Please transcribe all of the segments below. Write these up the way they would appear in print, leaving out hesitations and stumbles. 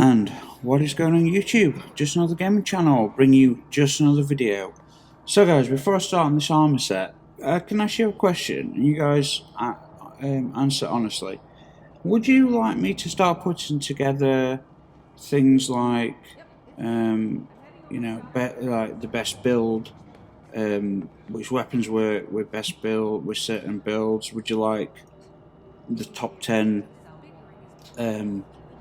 And what is going on YouTube? Just another gaming channel, bring you just another video. So guys, before I start on this armor set, can I ask you a question? And you guys answer honestly. Would you like me to start putting together things like, you know, like the best build, which weapons work with best build, with certain builds? Would you like the top 10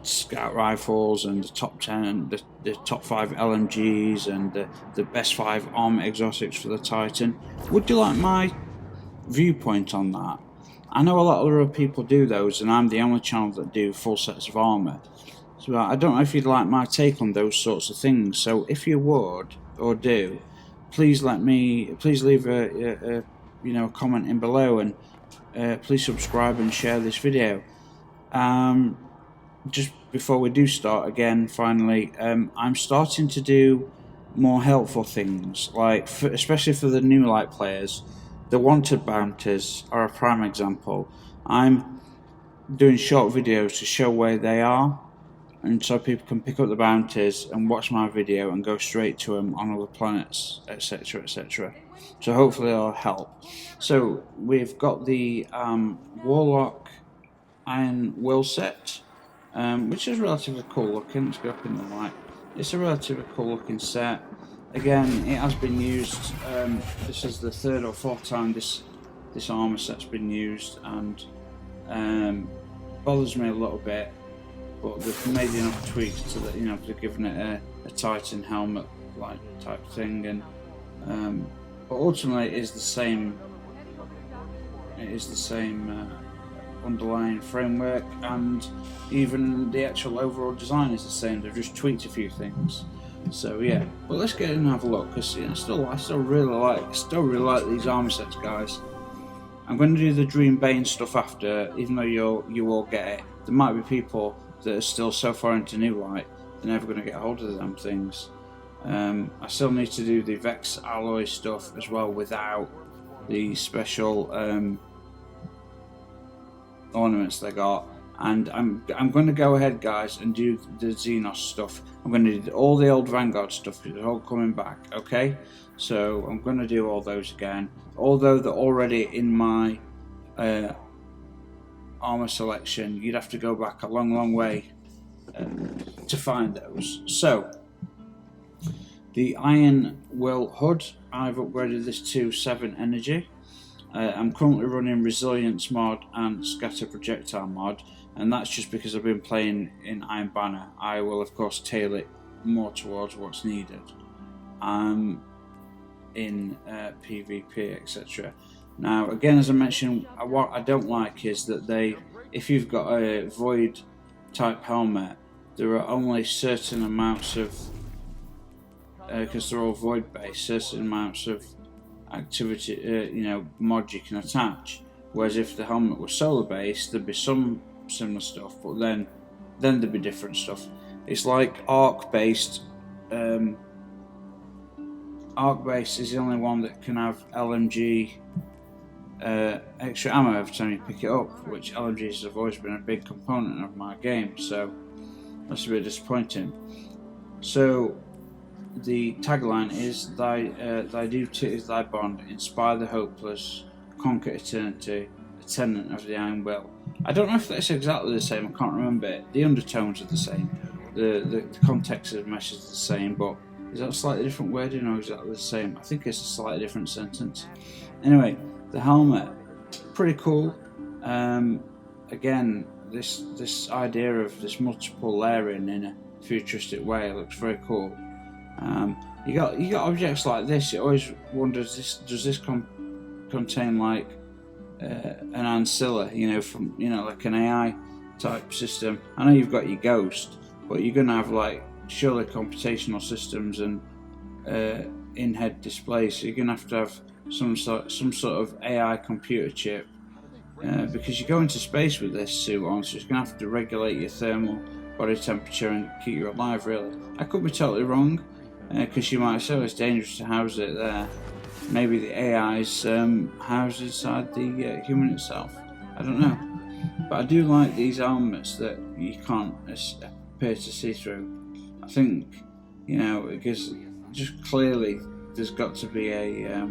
scout rifles and the top 10, the top 5 LMGs and the best 5 armor exotics for the Titan? Would you like my viewpoint on that? I know a lot of other people do those, and I'm the only channel that do full sets of armor. So I don't know if you'd like my take on those sorts of things. So if you would or do, please leave a comment in below, and please subscribe and share this video. Just before we do start again, finally, I'm starting to do more helpful things, like especially for the new light players. The wanted bounties are a prime example. I'm doing short videos to show where they are, and so people can pick up the bounties and watch my video and go straight to them on other planets, etc, etc. So hopefully it'll help. So we've got the Warlock Iron Will set, which is relatively cool looking. Let's go up in the light. It's a relatively cool looking set. Again, it has been used. This is the 3rd or 4th time this armor set's been used, and bothers me a little bit. But they've made enough tweaks to that, they've given it a Titan helmet like type thing, and but ultimately it is the same. It is the same underlying framework, and even the actual overall design is the same. They've just tweaked a few things. So yeah, but let's get in and have a look, because I still really like these armor sets, guys. I'm going to do the Dream Bane stuff after, even though you all get it. There might be people that are still so far into New Light they're never going to get hold of them things. I still need to do the Vex alloy stuff as well without the special ornaments they got, and I'm going to go ahead, guys, and do the Xenos stuff. I'm going to do all the old Vanguard stuff, because it's all coming back, okay? So I'm going to do all those again, although they're already in my armor selection. You'd have to go back a long way to find those. So the Iron Will HUD, I've upgraded this to 7 energy. I'm currently running Resilience mod and Scatter Projectile mod, and that's just because I've been playing in Iron Banner. I will of course tailor it more towards what's needed in PvP, etc. Now again, as I mentioned, what I don't like is that if you've got a Void type helmet, there are only certain amounts of, because they're all Void based, certain amounts of activity, mods you can attach. Whereas if the helmet was solar based, there'd be some similar stuff, but then there'd be different stuff. It's like arc based. Arc based is the only one that can have LMG extra ammo every time you pick it up, which LMGs have always been a big component of my game, so that's a bit disappointing. So the tagline is thy duty is thy bond, inspire the hopeless, conquer eternity, a tenant of the Iron Will. I don't know if that's exactly the same, I can't remember it. The undertones are the same, the context of the message is the same, but is that a slightly different wording or exactly the same? I think it's a slightly different sentence. Anyway, the helmet, pretty cool. Again, this idea of this multiple layering in a futuristic way looks very cool. You got objects like this. You always wonder, does this contain like an ancilla, from like an AI type system? I know you've got your Ghost, but you're gonna have like surely computational systems and in-head displays. So you're gonna have to have some sort of AI computer chip, because you go into space with this suit on, so it's gonna have to regulate your thermal body temperature and keep you alive. Really, I could be totally wrong. Because you might say, it's dangerous to house it there. Maybe the AI's housed inside the human itself. I don't know. But I do like these helmets that you can't appear to see through. I think, you know, because just clearly there's got to be a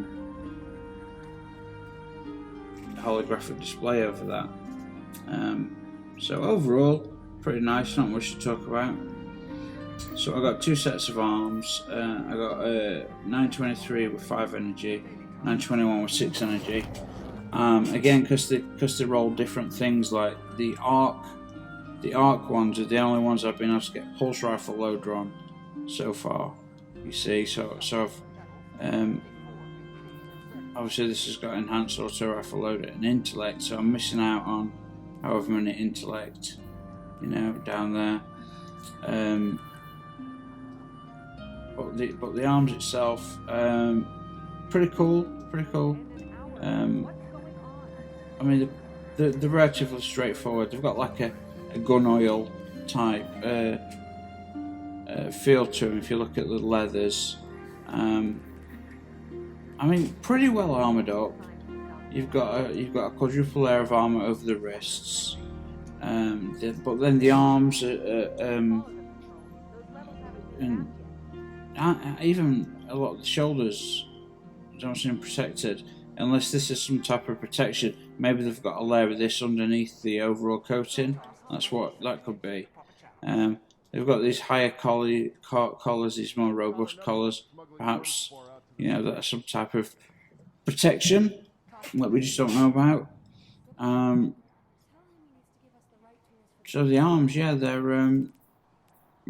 holographic display over that. So overall, pretty nice, not much to talk about. So I got 2 sets of arms. I got 923 with 5 energy, 921 with 6 energy. Again, because they roll different things, like the arc ones are the only ones I've been able to get pulse rifle loader on so far. You see, so I've obviously this has got enhanced auto rifle loader and intellect, so I'm missing out on however many intellect, you know, down there. But the arms itself, pretty cool. I mean, they're relatively straightforward. They've got like a gun oil type feel to them. If you look at the leathers, I mean, pretty well armoured up. You've got a quadruple layer of armour over the wrists, but then the arms and even a lot of the shoulders don't seem protected, unless this is some type of protection. Maybe they've got a layer of this underneath the overall coating. That's what that could be. They've got these higher collars, these more robust collars. Perhaps, you know, that's some type of protection that we just don't know about. So the arms, yeah, they're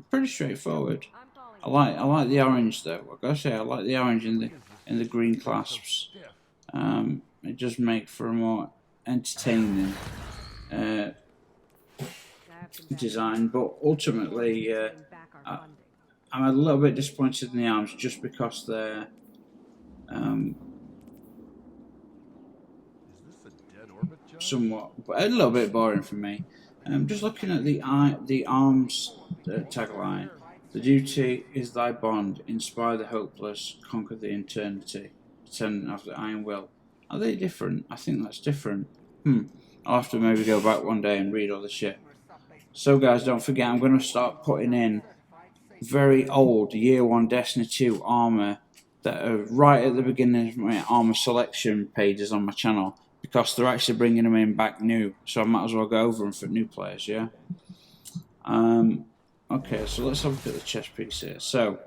pretty straightforward. I like the orange though. I've got to say, I like the orange in the green clasps. It does make for a more entertaining design, but ultimately I'm a little bit disappointed in the arms just because they're somewhat, a little bit boring for me. Just looking at the arms tagline, the duty is thy bond, inspire the hopeless, conquer the eternity, descendant of the iron will. Are they different? I think that's different. I'll have to maybe go back one day and read all the shit. So guys, don't forget, I'm going to start putting in very old Year 1 Destiny 2 armour that are right at the beginning of my armour selection pages on my channel, because they're actually bringing them in back new, so I might as well go over them for new players, yeah? Okay, so let's have a look at the chest piece here. So,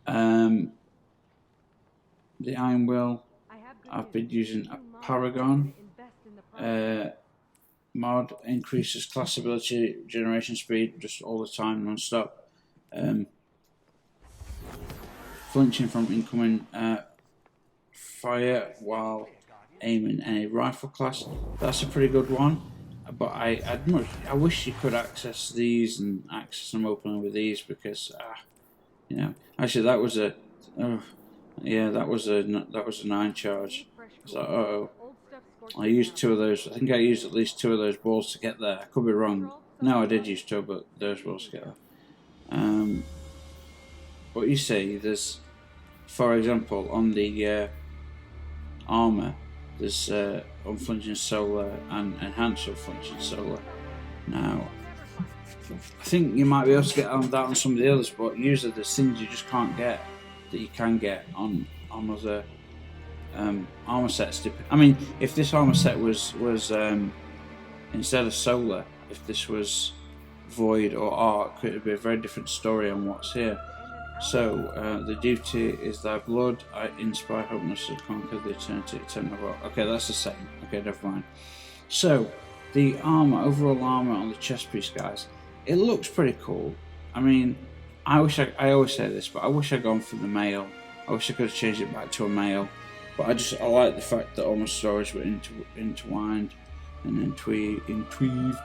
the Iron Will, I've been using a Paragon. Mod increases class ability, generation speed, just all the time, non-stop. Flinching from incoming fire while aiming any rifle class. That's a pretty good one. But I wish you could access these and access them openly with these, because you know, actually that was a that was a 9 charge. So I used 2 of those. I think I used at least 2 of those balls to get there. I could be wrong. No, I did use 2, but those balls to get there. But you see, there's, for example, on the armour, there's unflinching solar and enhanced unflinching solar. Now, I think you might be able to get on that on some of the others, but usually there's things you just can't get that you can get on other armour sets. I mean, if this armour set was instead of solar, if this was void or arc, it would be a very different story on what's here. So, the duty is thy blood, I inspire hopeness to conquer the eternity, eternal world. Okay, that's the same. Okay, never mind. So, the armour, overall armour on the chest piece, guys, it looks pretty cool. I mean, I always say this, but I wish I'd gone for the male. I wish I could have changed it back to a male. But I like the fact that all my stories were intertwined and interweaved.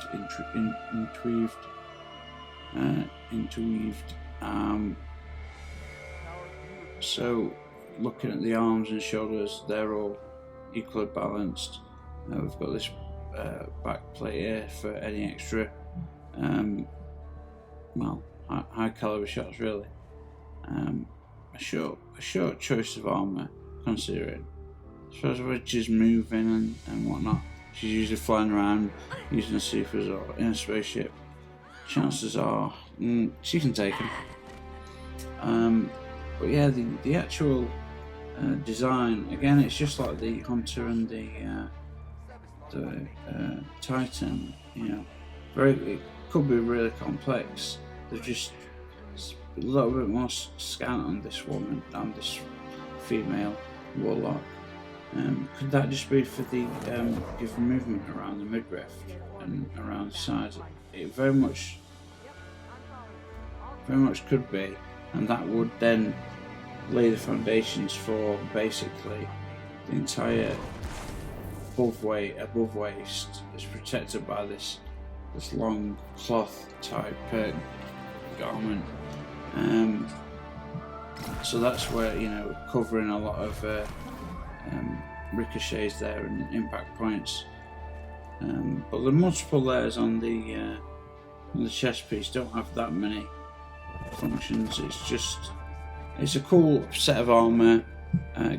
So, looking at the arms and shoulders, they're all equally balanced. We've got this back plate here for any extra, high caliber shots, really. A short choice of armour, considering. I suppose when she's moving and whatnot, she's usually flying around using a supers or in a spaceship. chances are she can take him. But yeah, the actual design, again, it's just like the Hunter and the Titan. You know, it could be really complex. They're just a little bit more scant on this woman, on this female warlock. Could that just be for the give movement around the midriff and around the sides? It very much could be, and that would then lay the foundations for basically the entire above waist is protected by this long cloth type garment. So that's where, you know, covering a lot of ricochets there and impact points. But the multiple layers on the chest piece don't have that many functions. It's a cool set of armour,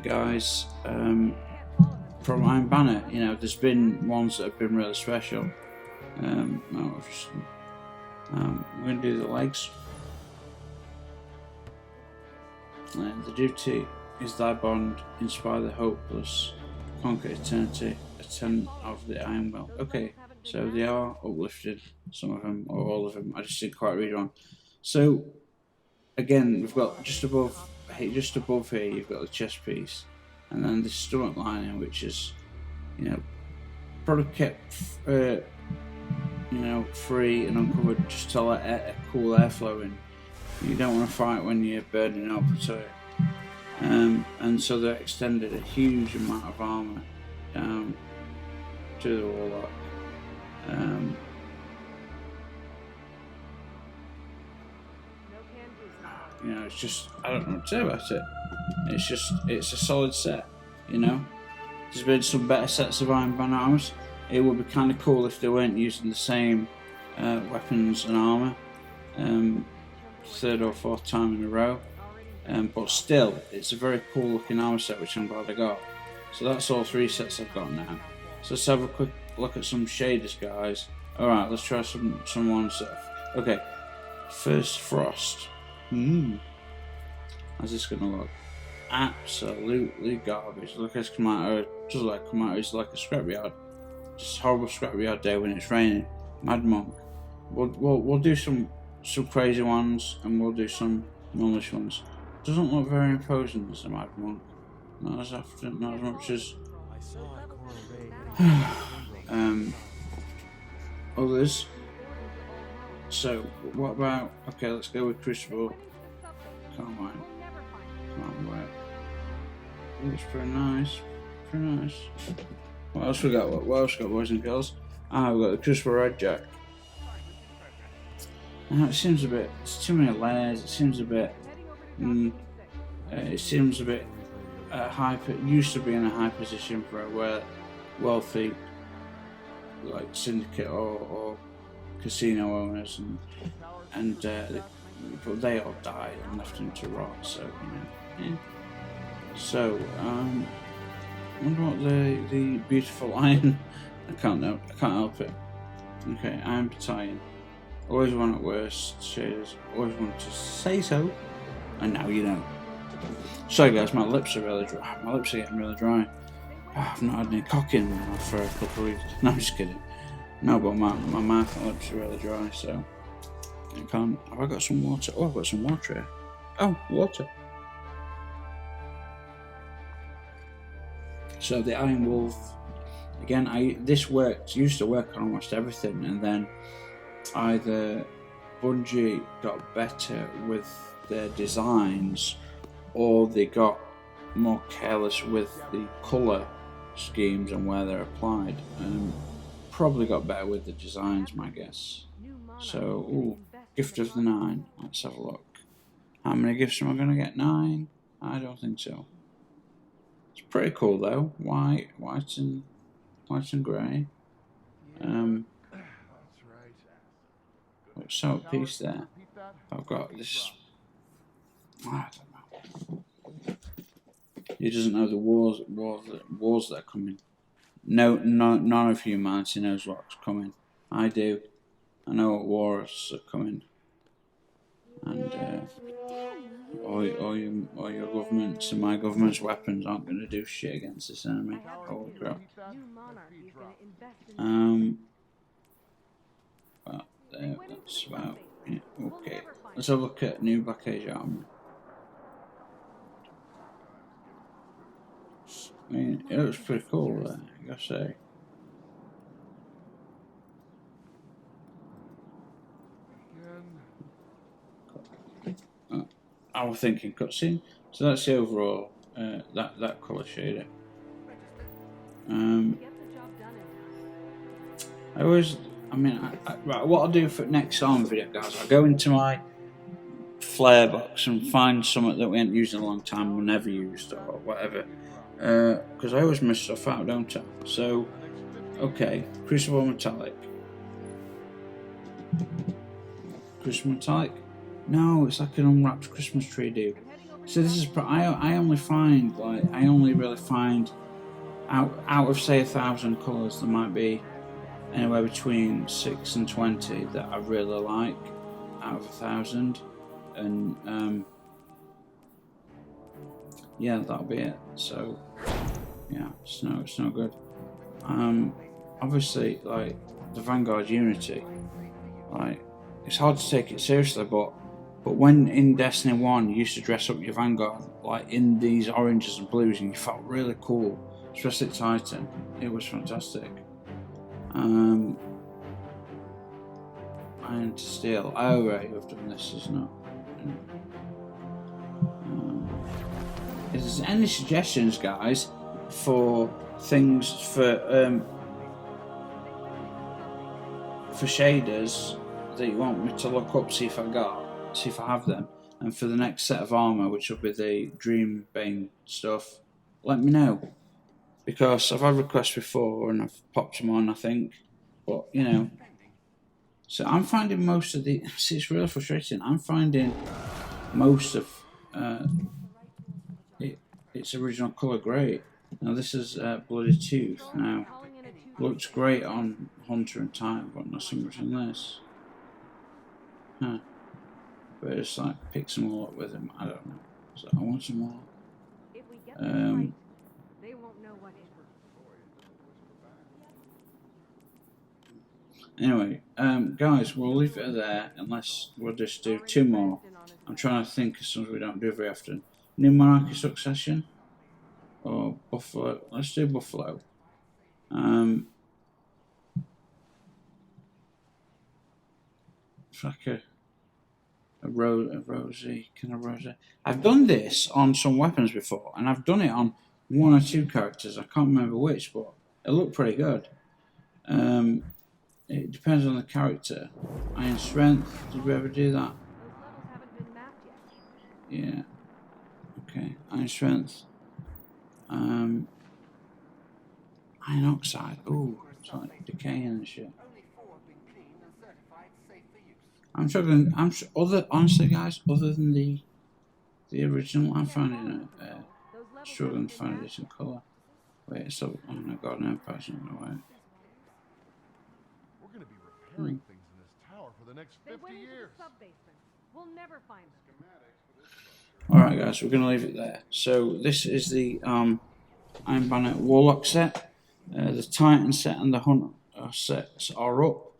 guys. From Iron Banner, you know, there's been ones that have been really special. We're going to do the legs. The duty is thy bond, inspire the hopeless, conquer eternity, attempt of the iron will. Okay, so they are uplifted, some of them, or all of them. I just didn't quite read one. So, again, we've got just above here, you've got the chest piece, and then the stomach lining, which is, you know, probably kept, you know, free and uncovered just to let a cool airflow in. You don't want to fight when you're burning up, so. And so they extended a huge amount of armour down to the warlock. You know, it's just, I don't know what to say about it. It's a solid set, you know. There's been some better sets of Iron Banner armors. It would be kind of cool if they weren't using the same weapons and armour third or fourth time in a row. But still, it's a very cool looking armor set, which I'm glad I got. So that's all 3 sets I've got now. So let's have a quick look at some shaders, guys. Alright, let's try some ones that... Okay, first Frost. How's this gonna look? Absolutely garbage. Look at this come out, it's like a scrapyard. Just a horrible scrapyard day when it's raining. Mad Monk. We'll do some crazy ones, and we'll do some nullish ones. Doesn't look very imposing as a Mad Monk. Not as much as others. So what about, okay, let's go with Crucible. Can't wait. Looks pretty nice. What else we got? What else we got, boys and girls? We've got the Crucible Red Jack. Now it seems a bit, it's too many layers. It seems a bit high. It used to be in a high position for a wealthy, like syndicate or casino owners, and but they all died and left him to rot. So you know, yeah. So I wonder what the beautiful iron. I can't help it. Okay, Iron Battalion. Always one at worst. Shaders. Always want to say so. And now you know. Sorry guys, my lips are really dry. My lips are getting really dry. I've not had any cock in for a couple of weeks. No, I'm just kidding. No, but my mouth and lips are really dry, so I can't. Have I got some water? Oh, I've got some water here. Oh, water. So the Iron Wolf. Again, this used to work on almost everything, and then either Bungie got better with their designs, or they got more careless with the colour schemes and where they're applied. Probably got better with the designs, my guess. So, Gift of the 9. Let's have a look. How many gifts am I going to get? 9? I don't think so. It's pretty cool though. White and grey. So a piece there. I've got this. I don't know. He doesn't know the wars that are coming. None of humanity knows what's coming. I do. I know what wars are coming, and all your governments and my government's weapons aren't going to do shit against this enemy. Holy crap. Well, that's about it. Okay, let's have a look at new Black Age armor. I mean, it looks pretty cool there, I gotta say. I was thinking cutscene, so that's the overall that colour shader. Right, what I'll do for next armor video, guys, I'll go into my flare box and find something that we ain't used in a long time, or never used, or whatever. Because I always miss stuff out, don't I? So, okay, Crucible Metallic. Crucible Metallic? No, it's like an unwrapped Christmas tree, dude. So this is, I only really find, out of say 1,000 colours, there might be anywhere between 6 and 20 that I really like, out of 1,000. And, yeah, that'll be it. So, yeah, it's no good. Obviously, like, the Vanguard Unity, like, it's hard to take it seriously, but when in Destiny 1 you used to dress up your Vanguard like in these oranges and blues and you felt really cool, especially at Titan, it was fantastic. Iron to Steel, oh right, you've done this, isn't it? If there's any suggestions, guys, for things for shaders that you want me to look up, see if I have them, and for the next set of armor, which will be the Dream Bane stuff, let me know, because I've had requests before and I've popped them on, I think, but you know. So I'm finding most of the. See, it's really frustrating. I'm finding most of its original colour great. Now this is Bloody Tooth. Now looks great on Hunter and Titan, but not so much on this. Huh. But it's like pick some all up with him. I don't know. So I want some more. Anyway, guys, we'll leave it there unless we'll just do 2 more. I'm trying to think of something we don't do very often. New Monarchy Succession or Buffalo. Let's do Buffalo. It's like a rosy kind of rosy. I've done this on some weapons before, and I've done it on 1 or 2 characters. I can't remember which, but it looked pretty good. It depends on the character. Iron Strength. Did we ever do that? Yeah. Okay. Iron Strength. Iron Oxide. Ooh, it's like decaying and shit. I'm struggling. Honestly, guys, other than the original, I'm finding it struggling to find a decent colour. Wait, so oh my god, no, passion away. We're going to be repairing things in this tower for the next 50 years. We'll never find them. Alright guys, we're going to leave it there. So this is the Iron Banner Warlock set. The Titan set and the Hunter sets are up.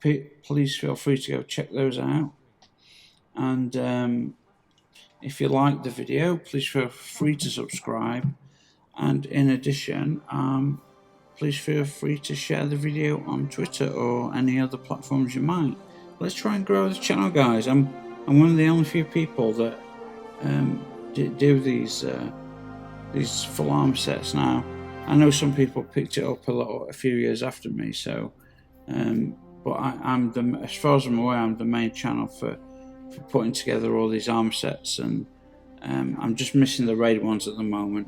Please feel free to go check those out. And if you like the video, please feel free to subscribe. And in addition, please feel free to share the video on Twitter or any other platforms you might. Let's try and grow the channel, guys. I'm one of the only few people that do these full arm sets now. I know some people picked it up a few years after me, so but as far as I'm aware, I'm the main channel for putting together all these armor sets, and I'm just missing the raid ones at the moment,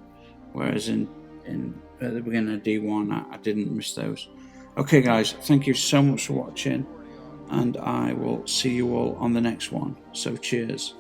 whereas at the beginning of D1 I didn't miss those. Okay guys, thank you so much for watching, and I will see you all on the next one, so cheers.